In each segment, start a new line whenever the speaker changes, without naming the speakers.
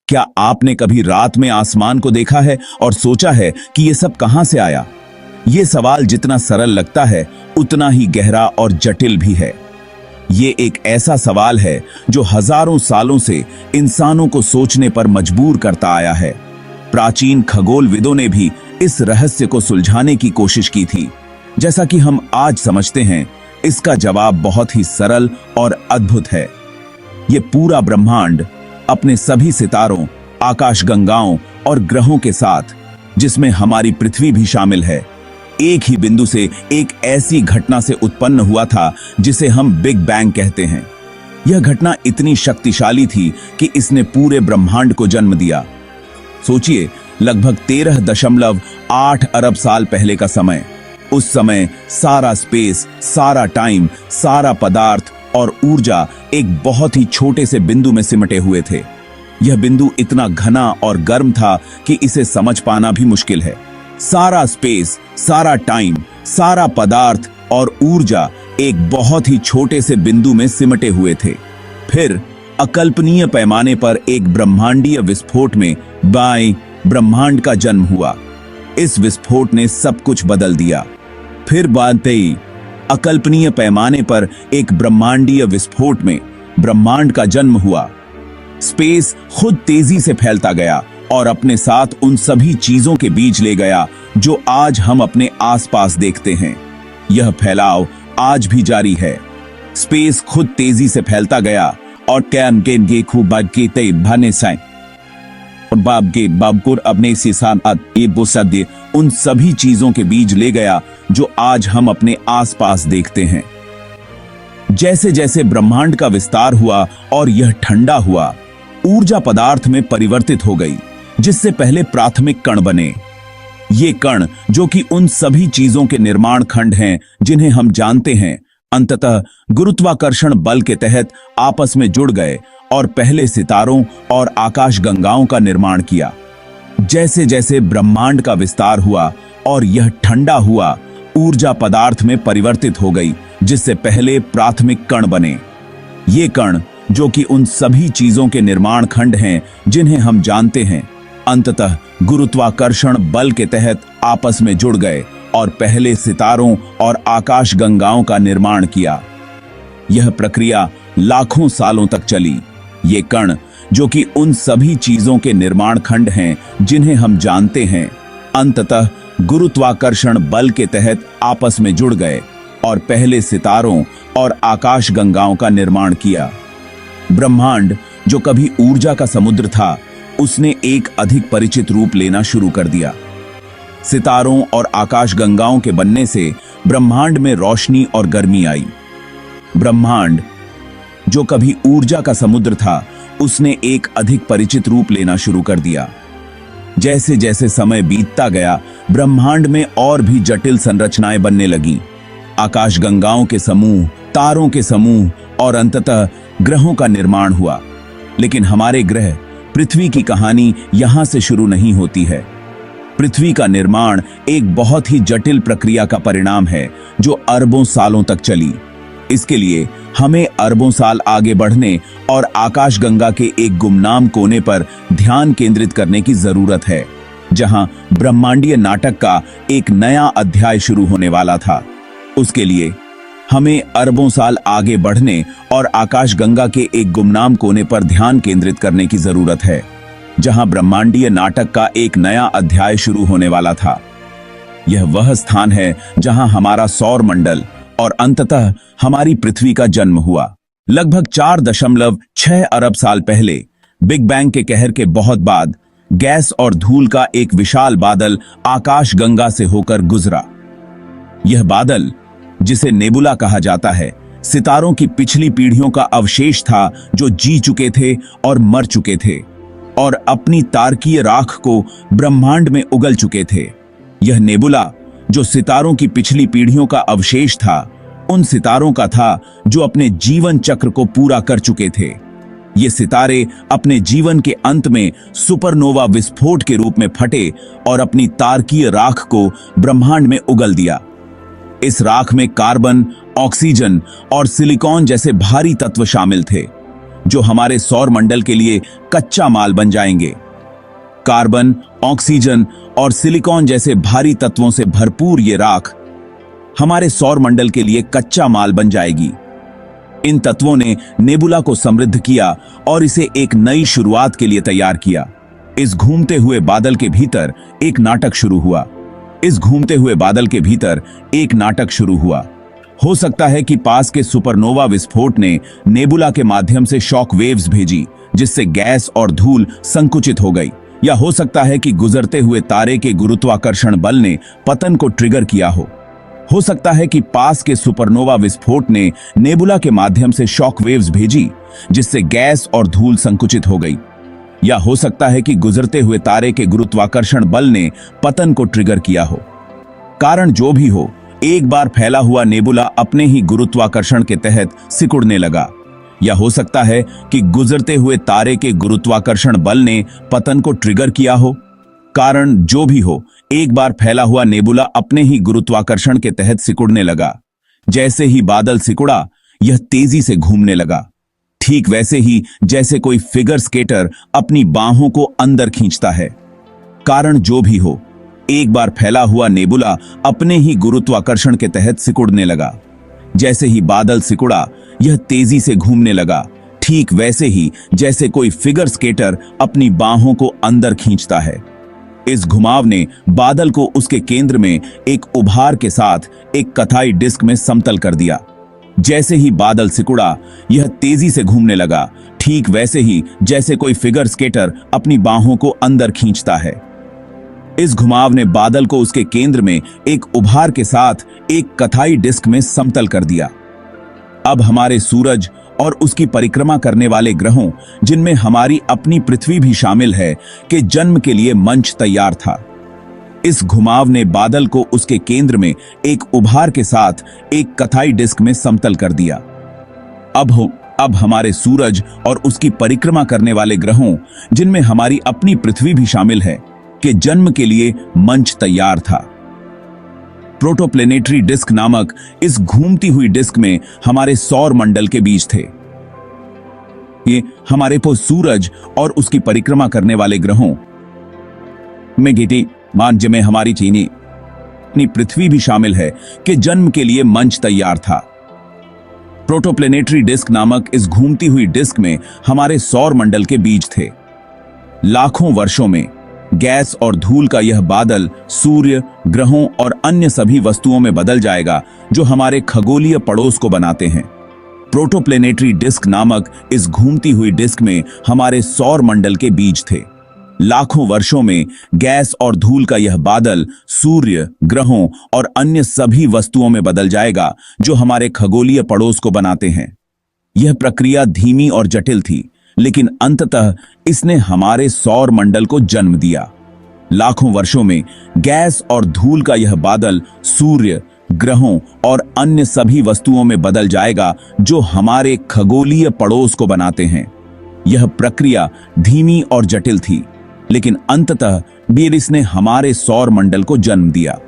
क्या आपने कभी रात में आसमान को देखा है और सोचा है कि ये सब कहां से आया? ये सवाल जितना सरल लगता है उतना ही गहरा और जटिल भी है। ये एक ऐसा सवाल है जो हजारों सालों से इंसानों को सोचने पर मजबूर करता आया है। प्राचीन खगोलविदों ने भी इस रहस्य को सुलझाने की कोशिश की थी। जैसा कि हम आज समझते हैं, इसका जवाब बहुत ही सरल और अद्भुत है। ये पूरा ब्रह्मांड अपने सभी सितारों, आकाशगंगाओं और ग्रहों के साथ, जिसमें हमारी पृथ्वी भी शामिल है, एक ही बिंदु से एक ऐसी घटना से उत्पन्न हुआ था जिसे हम बिग बैंग कहते हैं। यह घटना इतनी शक्तिशाली थी कि इसने पूरे ब्रह्मांड को जन्म दिया। सोचिए, लगभग 13.8 अरब साल पहले का समय। उस समय सारा स्पेस, सारा टाइम, सारा पदार्थ और ऊर्जा एक बहुत ही छोटे से बिंदु में सिमटे हुए थे। यह बिंदु इतना घना और गर्म था कि इसे समझ पाना भी मुश्किल है। सारा स्पेस, सारा टाइम, सारा पदार्थ और ऊर्जा एक बहुत ही छोटे से बिंदु में सिमटे हुए थे। फिर अकल्पनीय पैमाने पर एक ब्रह्मांडीय विस्फोट में ब्रह्मांड का जन्म हुआ। इस विस्फोट ने सब कुछ बदल दिया। फिर बातें अकल्पनीय पैमाने पर एक ब्रह्मांडीय विस्फोट में ब्रह्मांड का जन्म हुआ। स्पेस खुद तेजी से फैलता गया और अपने साथ उन सभी चीजों के बीज ले गया जो आज हम अपने आसपास देखते हैं। यह फैलाव आज भी जारी है। स्पेस खुद तेजी से फैलता गया और अपने उन सभी चीजों के बीज ले गया जो आज हम अपने आसपास देखते हैं। जैसे जैसे ब्रह्मांड का विस्तार हुआ और यह ठंडा हुआ, ऊर्जा पदार्थ में परिवर्तित हो गई, जिससे पहले प्राथमिक कण बने। ये कण, जो कि उन सभी चीजों के निर्माण खंड हैं जिन्हें हम जानते हैं, अंततः गुरुत्वाकर्षण बल के तहत आपस में जुड़ गए और पहले सितारों और आकाशगंगाओं का निर्माण किया। जैसे जैसे ब्रह्मांड का विस्तार हुआ और यह ठंडा हुआ, ऊर्जा पदार्थ में परिवर्तित हो गई, जिससे पहले प्राथमिक कण बने। ये कण, जो कि उन सभी चीजों के निर्माण खंड हैं जिन्हें हम जानते हैं, अंततः गुरुत्वाकर्षण बल के तहत आपस में जुड़ गए और पहले सितारों और आकाशगंगाओं का निर्माण किया। यह प्रक्रिया लाखों सालों तक चली। ये कण, जो कि उन सभी चीजों के निर्माण खंड हैं जिन्हें हम जानते हैं, अंततः गुरुत्वाकर्षण बल के तहत आपस में जुड़ गए और पहले सितारों और आकाशगंगाओं का निर्माण किया। ब्रह्मांड, जो कभी ऊर्जा का समुद्र था, उसने एक अधिक परिचित रूप लेना शुरू कर दिया। सितारों और आकाशगंगाओं के बनने से ब्रह्मांड में रोशनी और गर्मी आई। ब्रह्मांड, जो कभी ऊर्जा का समुद्र था, उसने एक अधिक परिचित रूप लेना शुरू कर दिया। जैसे जैसे समय बीतता गया, ब्रह्मांड में और भी जटिल संरचनाएं बनने लगीं। आकाशगंगाओं के समूह, तारों के समूह और अंततः ग्रहों का निर्माण हुआ। लेकिन हमारे ग्रह पृथ्वी की कहानी यहां से शुरू नहीं होती है। पृथ्वी का निर्माण एक बहुत ही जटिल प्रक्रिया का परिणाम है जो अरबों सालों तक चली। इसके लिए हमें अरबों साल आगे बढ़ने और आकाशगंगा के एक गुमनाम कोने पर ध्यान केंद्रित करने की जरूरत है, जहां ब्रह्मांडीय नाटक का एक नया अध्याय शुरू होने वाला था। उसके लिए हमें अरबों साल आगे बढ़ने और आकाशगंगा के एक गुमनाम कोने पर ध्यान केंद्रित करने की जरूरत है, जहां ब्रह्मांडीय नाटक का एक नया अध्याय शुरू होने वाला था। यह वह स्थान है जहां हमारा सौर मंडल और अंततः हमारी पृथ्वी का जन्म हुआ। लगभग 4.6 अरब साल पहले बिग बैंग के कहर के बहुत बाद गैस और धूल का एक विशाल बादल आकाशगंगा से होकर गुजरा। यह बादल, जिसे नेबुला कहा जाता है, सितारों की पिछली पीढ़ियों का अवशेष था जो जी चुके थे और मर चुके थे और अपनी तारकीय राख को ब्रह्मांड में उगल चुके थे। यह नेबुला, जो सितारों की पिछली पीढ़ियों का अवशेष था, उन सितारों का था जो अपने जीवन चक्र को पूरा कर चुके थे। ये सितारे अपने जीवन के अंत में सुपरनोवा विस्फोट के रूप में फटे और अपनी तारकीय राख को ब्रह्मांड में उगल दिया। इस राख में कार्बन, ऑक्सीजन और सिलिकॉन जैसे भारी तत्व शामिल थे। जो हमारे सौर मंडल के लिए कच्चा माल बन जाएंगे। कार्बन, ऑक्सीजन और सिलिकॉन जैसे भारी तत्वों से भरपूर ये राख हमारे सौर मंडल के लिए कच्चा माल बन जाएगी। इन तत्वों ने नेबुला को समृद्ध किया और इसे एक नई शुरुआत के लिए तैयार किया। इस घूमते हुए बादल के भीतर एक नाटक शुरू हुआ। इस घूमते हुए बादल के भीतर एक नाटक शुरू हुआ। हो सकता है कि पास के सुपरनोवा विस्फोट ने नेबुला के माध्यम से शॉक वेव्स भेजी, जिससे गैस और धूल संकुचित हो गई। या हो सकता है कि गुजरते हुए तारे के गुरुत्वाकर्षण बल ने पतन को ट्रिगर किया हो सकता है कि पास के सुपरनोवा विस्फोट ने नेबुला के माध्यम से शॉक वेव्स भेजी, जिससे गैस और धूल संकुचित हो गई। या हो सकता है कि गुजरते हुए तारे के गुरुत्वाकर्षण बल ने पतन को ट्रिगर किया हो। कारण जो भी हो, एक बार फैला हुआ नेबुला अपने ही गुरुत्वाकर्षण के तहत सिकुड़ने लगा। या हो सकता है कि गुजरते हुए तारे के गुरुत्वाकर्षण बल ने पतन को ट्रिगर किया हो। कारण जो भी हो, एक बार फैला हुआ नेबुला अपने ही गुरुत्वाकर्षण के तहत सिकुड़ने लगा। जैसे ही बादल सिकुड़ा, यह तेजी से घूमने लगा, ठीक वैसे ही जैसे कोई फिगर स्केटर अपनी बाहों को अंदर खींचता है। कारण जो भी हो, एक बार फैला हुआ नेबुला अपने ही गुरुत्वाकर्षण के तहत सिकुड़ने लगा। जैसे ही बादल सिकुड़ा, यह तेजी से घूमने लगा, ठीक वैसे ही जैसे कोई फिगर स्केटर अपनी बाहों को अंदर खींचता है। इस घुमाव ने बादल को उसके केंद्र में एक उभार के साथ एक कथाई डिस्क में समतल कर दिया। जैसे ही बादल सिकुड़ा, यह तेजी से घूमने लगा, ठीक वैसे ही जैसे कोई फिगर स्केटर अपनी बाहों को अंदर खींचता है। इस घुमाव ने बादल को उसके केंद्र में एक उभार के साथ एक कथाई डिस्क में समतल कर दिया। अब हमारे सूरज और उसकी परिक्रमा करने वाले ग्रहों, जिनमें हमारी अपनी पृथ्वी भी शामिल है, के जन्म के लिए मंच तैयार था। इस घुमाव ने बादल को उसके केंद्र में एक उभार के साथ एक कथाई डिस्क में समतल कर दिया। अब हमारे सूरज और उसकी परिक्रमा करने वाले ग्रहों, जिनमें हमारी अपनी पृथ्वी भी शामिल है, के जन्म के लिए मंच तैयार था। प्रोटोप्लेनेटरी डिस्क नामक इस घूमती हुई डिस्क में हमारे सौर मंडल के बीज थे। ये हमारे सूरज और उसकी परिक्रमा करने वाले ग्रहों में गिटी मानज में हमारी चीनी अपनी पृथ्वी भी शामिल है, के जन्म के लिए मंच तैयार था। प्रोटोप्लेनेटरी डिस्क नामक इस घूमती हुई डिस्क में हमारे सौर मंडल के बीज थे। लाखों वर्षों में गैस और धूल का यह बादल सूर्य, ग्रहों और अन्य सभी वस्तुओं में बदल जाएगा जो हमारे खगोलीय पड़ोस को बनाते हैं। प्रोटोप्लेनेटरी डिस्क नामक इस घूमती हुई डिस्क में हमारे सौर मंडल के बीज थे। लाखों वर्षों में गैस और धूल का यह बादल सूर्य, ग्रहों और अन्य सभी वस्तुओं में बदल जाएगा जो हमारे खगोलीय पड़ोस को बनाते हैं। यह प्रक्रिया धीमी और जटिल थी, लेकिन अंततः इसने हमारे सौर मंडल को जन्म दिया। लाखों वर्षों में गैस और धूल का यह बादल सूर्य, ग्रहों और अन्य सभी वस्तुओं में बदल जाएगा जो हमारे खगोलीय पड़ोस को बनाते हैं। यह प्रक्रिया धीमी और जटिल थी, लेकिन अंततः इसने हमारे सौर मंडल को जन्म दिया।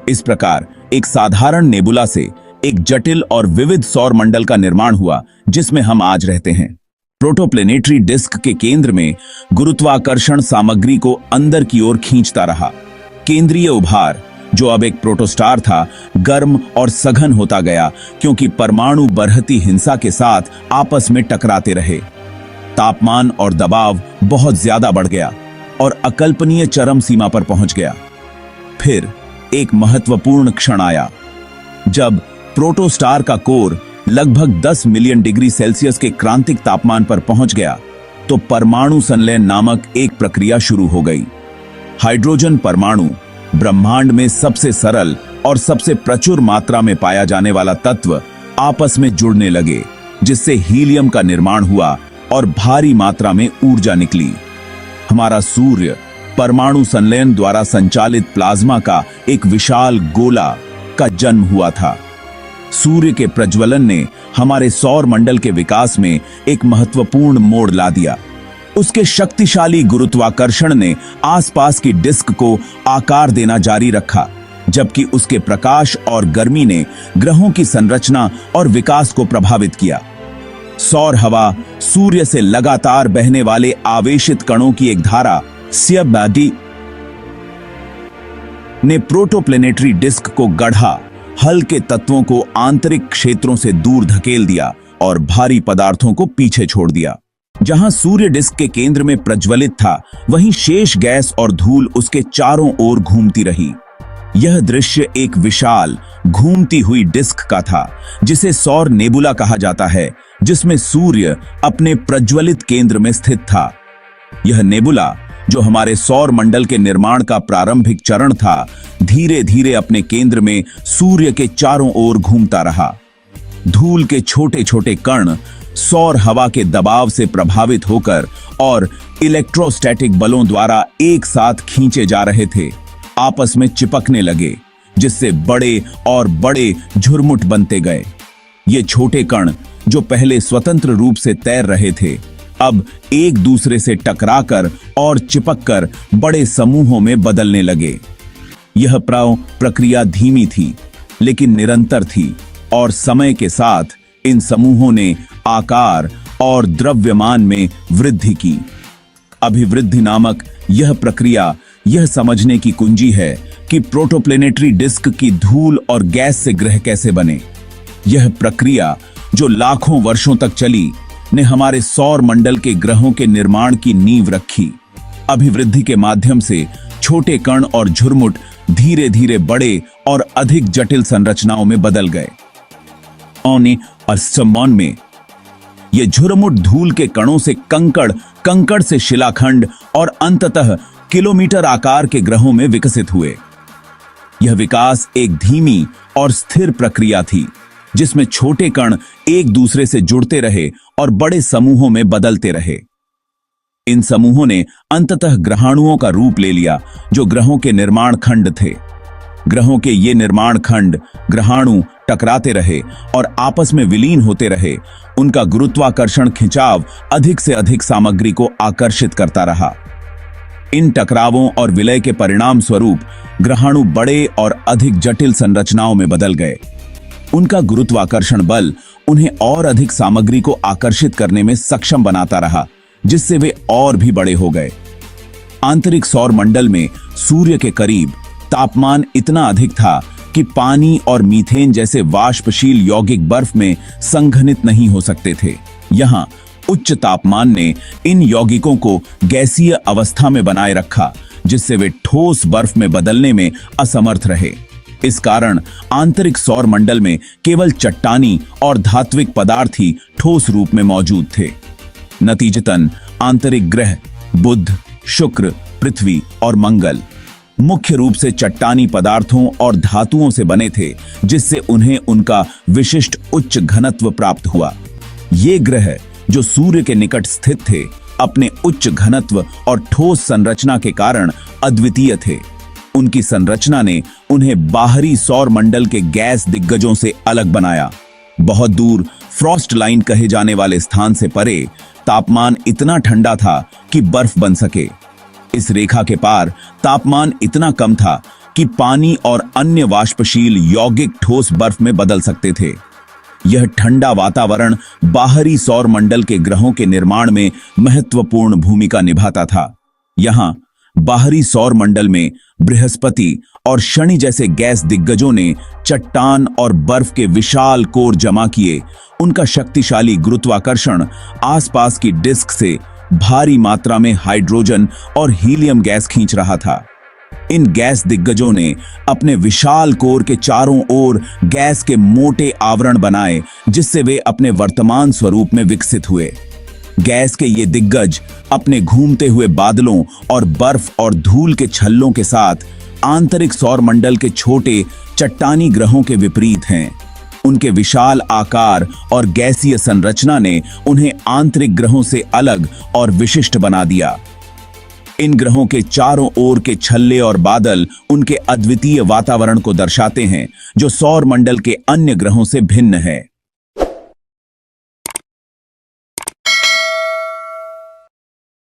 इस प्रकार एक साधारण नेबुला से एक जटिल और विविध सौर मंडल का निर्माण हुआ, जिसमें हम आज रहते हैं। प्रोटोप्लेनेटरी डिस्क के केंद्र में गुरुत्वाकर्षण सामग्री को अंदर की ओर खींचता रहा। केंद्रीय उभार, जो अब एक प्रोटोस्टार था, गर्म और सघन होता गया, क्योंकि परमाणु बढ़ती हिंसा के साथ आपस में टकराते रहे। तापमान और दबाव बहुत ज्यादा बढ़ गया और अकल्पनीय चरम सीमा पर पहुंच गया। फिर एक महत्वपूर्ण क्षण आया, जब प्रोटोस्टार का कोर लगभग 10 मिलियन डिग्री सेल्सियस के क्रांतिक तापमान पर पहुंच गया, तो परमाणु संलयन नामक एक प्रक्रिया शुरू हो गई। हाइड्रोजन परमाणु, ब्रह्मांड में सबसे सरल और सबसे प्रचुर मात्रा में पाया जाने वाला तत्व, आपस में जुड़ने लगे, जिससे हीलियम का निर्माण हुआ और भारी मात्रा में ऊर्जा निकली। हमारा सूर्य परमाणु संलयन द्वारा संचालित प्लाज्मा का एक विशाल गोला का जन्म हुआ था। सूर्य के प्रज्वलन ने हमारे सौर मंडल के विकास में एक महत्वपूर्ण मोड़ ला दिया। उसके शक्तिशाली गुरुत्वाकर्षण ने आसपास की डिस्क को आकार देना जारी रखा, जबकि उसके प्रकाश और गर्मी ने ग्रहों की संरचना और विकास को प्रभावित किया। सौर हवा सूर्य से लगातार बहने वाले आवेशित कणों की एक धारा सियबाडी ने प्रोटोप्लेनेटरी डिस्क को गढ़ा, हल्के तत्वों को आंतरिक क्षेत्रों से दूर धकेल दिया और भारी पदार्थों को पीछे छोड़ दिया। जहां सूर्य डिस्क के केंद्र में प्रज्वलित था, वहीं शेष गैस और धूल उसके चारों ओर घूमती रही। यह दृश्य एक विशाल घूमती हुई डिस्क का था, जिसे सौर नेबुला कहा जाता है, जिसमें सूर्य अपने प्रज्वलित केंद्र में स्थित था। यह नेबुला, जो हमारे सौर मंडल के निर्माण का प्रारंभिक चरण था, धीरे धीरे अपने केंद्र में सूर्य के चारों ओर घूमता रहा। धूल के छोटे छोटे कण सौर हवा के दबाव से प्रभावित होकर और इलेक्ट्रोस्टैटिक बलों द्वारा एक साथ खींचे जा रहे थे, आपस में चिपकने लगे, जिससे बड़े और बड़े झुरमुट बनते गए। ये छोटे कण, जो पहले स्वतंत्र रूप से तैर रहे थे, अब एक दूसरे से टकराकर और चिपककर बड़े समूहों में बदलने लगे। यह प्रक्रिया धीमी थी, लेकिन निरंतर थी, और समय के साथ इन समूहों ने आकार और द्रव्यमान में वृद्धि की। अभिवृद्धि नामक यह प्रक्रिया यह समझने की कुंजी है कि प्रोटोप्लेनेटरी डिस्क की धूल और गैस से ग्रह कैसे बने। यह प्रक्रिया, जो लाखों वर्षों तक चली, ने हमारे सौर मंडल के ग्रहों के निर्माण की नींव रखी। अभिवृद्धि के माध्यम से छोटे कण और झुरमुट धीरे धीरे बड़े और अधिक जटिल संरचनाओं में बदल गए। असमान में ये झुरमुट धूल के कणों से कंकड़, कंकड़ से शिलाखंड और अंततः किलोमीटर आकार के ग्रहों में विकसित हुए। यह विकास एक धीमी और स्थिर प्रक्रिया थी, जिसमें छोटे कण एक दूसरे से जुड़ते रहे और बड़े समूहों में बदलते रहे। इन समूहों ने अंततः ग्रहाणुओं का रूप ले लिया, जो ग्रहों के निर्माण खंड थे। ग्रहों के ये निर्माण खंड, ग्रहाणु, टकराते रहे और आपस में विलीन होते रहे। उनका गुरुत्वाकर्षण खिंचाव अधिक से अधिक सामग्री को आकर्षित करता रहा। इन टकरावों और विलय के परिणाम स्वरूप ग्रहाणु बड़े और अधिक जटिल संरचनाओं में बदल गए। उनका गुरुत्वाकर्षण बल उन्हें और अधिक सामग्री को आकर्षित करने में सक्षम बनाता रहा, जिससे वे और भी बड़े हो गए। आंतरिक सौर मंडल में सूर्य के करीब तापमान इतना अधिक था कि पानी और मीथेन जैसे वाष्पशील यौगिक बर्फ में संघनित नहीं हो सकते थे। यहाँ उच्च तापमान ने इन यौगिकों को गैसीय अवस्था में बनाए रखा, जिससे वे ठोस बर्फ में बदलने में असमर्थ रहे। इस कारण आंतरिक सौर मंडल में केवल चट्टानी और धात्विक पदार्थ ही ठोस रूप में मौजूद थे। नतीजतन आंतरिक ग्रह बुध, शुक्र, पृथ्वी और मंगल मुख्य रूप से चट्टानी पदार्थों और धातुओं से बने थे, जिससे उन्हें उनका विशिष्ट उच्च घनत्व प्राप्त हुआ। ये ग्रह, जो सूर्य के निकट स्थित थे, अपने उच्च घनत्व और ठोस संरचना के कारण अद्वितीय थे। उनकी संरचना ने उन्हें बाहरी सौर मंडल के गैस दिग्गजों से अलग बनाया। बहुत दूर फ्रॉस्ट लाइन कहे जाने वाले स्थान से परे तापमान इतना ठंडा था कि बर्फ बन सके। इस रेखा के पार तापमान इतना कम था कि पानी और अन्य वाष्पशील यौगिक ठोस बर्फ में बदल सकते थे। यह ठंडा वातावरण बाहरी सौर मंडल के ग्रहों के निर्माण में महत्वपूर्ण भूमिका निभाता था। यहाँ बाहरी सौर मंडल में बृहस्पति और शनि जैसे गैस दिग्गजों ने चट्टान और बर्फ के विशाल कोर जमा किए। उनका शक्तिशाली गुरुत्वाकर्षण आसपास की डिस्क से भारी मात्रा में हाइड्रोजन और हीलियम गैस खींच रहा था। इन गैस दिग्गजों ने अपने विशाल कोर के चारों ओर गैस के मोटे आवरण बनाए, जिससे वे अपने वर्तमान स्वरूप में विकसित हुए। गैस के ये दिग्गज अपने घूमते हुए बादलों और बर्फ और धूल के छल्लों के साथ आंतरिक सौर मंडल के छोटे चट्टानी ग्रहों के विपरीत हैं। उनके विशाल आकार और गैसीय संरचना ने उन्हें आंतरिक ग्रहों से अलग और विशिष्ट बना दिया। इन ग्रहों के चारों ओर के छल्ले और बादल उनके अद्वितीय वातावरण को दर्शाते हैं, जो सौर मंडल के अन्य ग्रहों से भिन्न है।